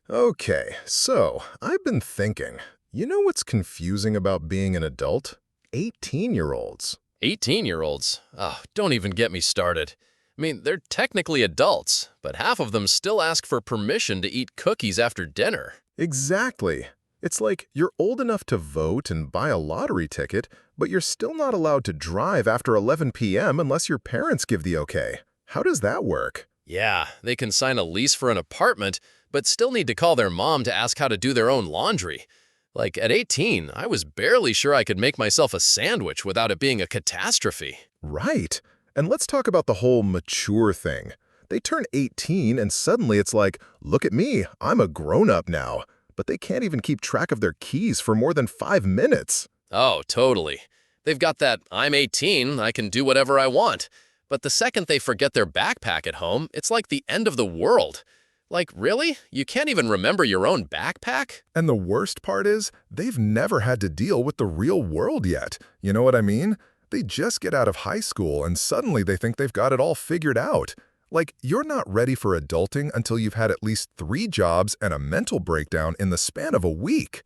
Okay, so I've been thinking, you know what's confusing about being an adult? 18-year-olds. 18-year-olds? Oh, don't even get me started. I mean, they're technically adults, but half of them still ask for permission to eat cookies after dinner. Exactly. It's like you're old enough to vote and buy a lottery ticket, but you're still not allowed to drive after 11 p.m. unless your parents give the okay. How does that work? Yeah, they can sign a lease for an apartment, but still need to call their mom to ask how to do their own laundry. Like, at 18, I was barely sure I could make myself a sandwich without it being a catastrophe. Right. And let's talk about the whole mature thing. They turn 18 and suddenly it's like, look at me, I'm a grown-up now. But they can't even keep track of their keys for more than 5 minutes. Oh, totally. They've got that, I'm 18, I can do whatever I want. But the second they forget their backpack at home, it's like the end of the world. Like, really? You can't even remember your own backpack? And the worst part is, they've never had to deal with the real world yet. You know what I mean? They just get out of high school and suddenly they think they've got it all figured out. Like, you're not ready for adulting until you've had at least 3 jobs and a mental breakdown in the span of a week.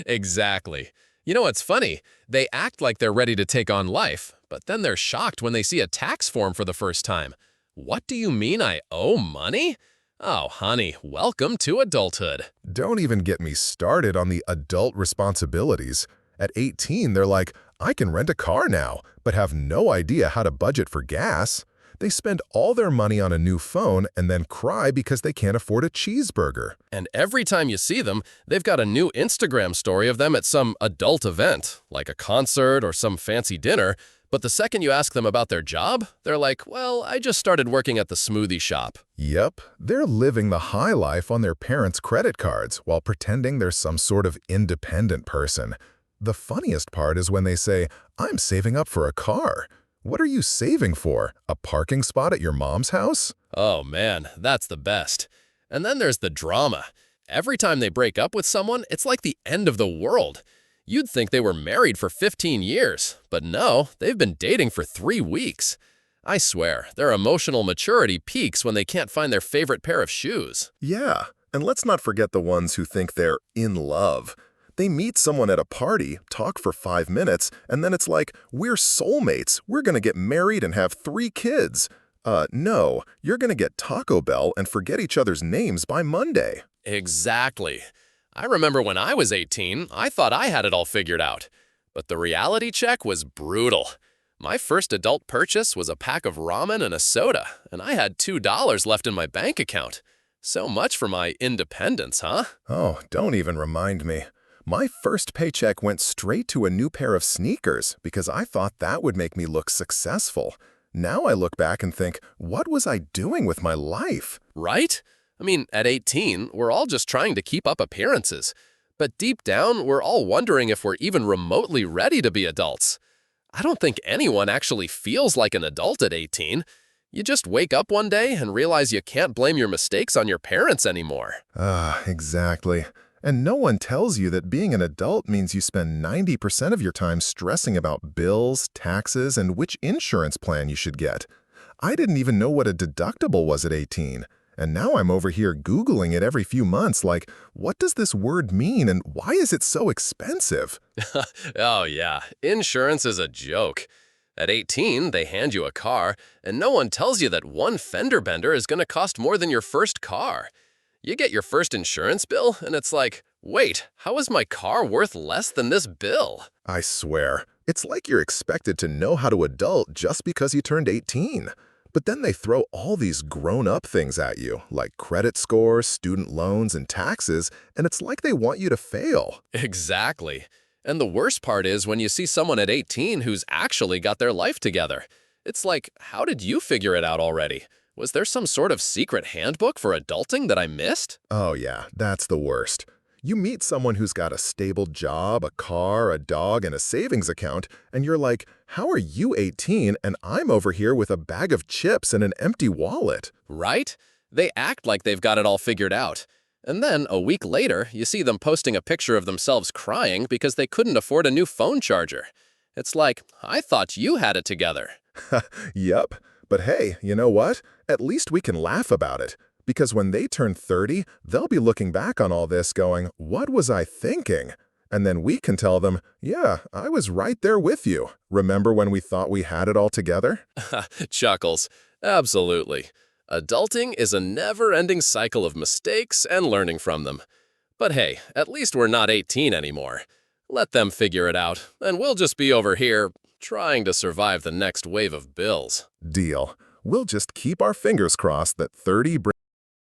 Exactly. You know what's funny? They act like they're ready to take on life, but then they're shocked when they see a tax form for the first time. What do you mean I owe money? Oh, honey, welcome to adulthood. Don't even get me started on the adult responsibilities. At 18, they're like, I can rent a car now, but have no idea how to budget for gas. They spend all their money on a new phone and then cry because they can't afford a cheeseburger. And every time you see them, they've got a new Instagram story of them at some adult event, like a concert or some fancy dinner. But the second you ask them about their job, they're like, well, I just started working at the smoothie shop. Yep, they're living the high life on their parents' credit cards while pretending they're some sort of independent person. The funniest part is when they say, I'm saving up for a car. What are you saving for? A parking spot at your mom's house? Oh man, that's the best. And then there's the drama. Every time they break up with someone, it's like the end of the world. You'd think they were married for 15 years, but no, they've been dating for 3 weeks. I swear, their emotional maturity peaks when they can't find their favorite pair of shoes. Yeah, and let's not forget the ones who think they're in love. They meet someone at a party, talk for 5 minutes, and then it's like, we're soulmates, we're gonna get married and have 3 kids. No, you're gonna get Taco Bell and forget each other's names by Monday. Exactly. I remember when I was 18, I thought I had it all figured out. But the reality check was brutal. My first adult purchase was a pack of ramen and a soda, and I had $2 left in my bank account. So much for my independence, huh? Oh, don't even remind me. My first paycheck went straight to a new pair of sneakers because I thought that would make me look successful. Now I look back and think, what was I doing with my life? Right? I mean, at 18, we're all just trying to keep up appearances. But deep down, we're all wondering if we're even remotely ready to be adults. I don't think anyone actually feels like an adult at 18. You just wake up one day and realize you can't blame your mistakes on your parents anymore. Exactly. And no one tells you that being an adult means you spend 90% of your time stressing about bills, taxes, and which insurance plan you should get. I didn't even know what a deductible was at 18. And now I'm over here Googling it every few months like, what does this word mean and why is it so expensive? Oh yeah, insurance is a joke. At 18, they hand you a car, and no one tells you that one fender bender is going to cost more than your first car. You get your first insurance bill, and it's like, wait, how is my car worth less than this bill? I swear, it's like you're expected to know how to adult just because you turned 18. But then they throw all these grown-up things at you, like credit scores, student loans, and taxes, and it's like they want you to fail. Exactly. And the worst part is when you see someone at 18 who's actually got their life together. It's like, how did you figure it out already? Was there some sort of secret handbook for adulting that I missed? Oh yeah, that's the worst. You meet someone who's got a stable job, a car, a dog, and a savings account, and you're like, how are you 18 and I'm over here with a bag of chips and an empty wallet? Right? They act like they've got it all figured out. And then, a week later, you see them posting a picture of themselves crying because they couldn't afford a new phone charger. It's like, I thought you had it together. Yep. But hey, you know what? At least we can laugh about it. Because when they turn 30, they'll be looking back on all this going, what was I thinking? And then we can tell them, yeah, I was right there with you. Remember when we thought we had it all together? Chuckles. Absolutely. Adulting is a never-ending cycle of mistakes and learning from them. But hey, at least we're not 18 anymore. Let them figure it out, and we'll just be over here trying to survive the next wave of bills. Deal. We'll just keep our fingers crossed that 30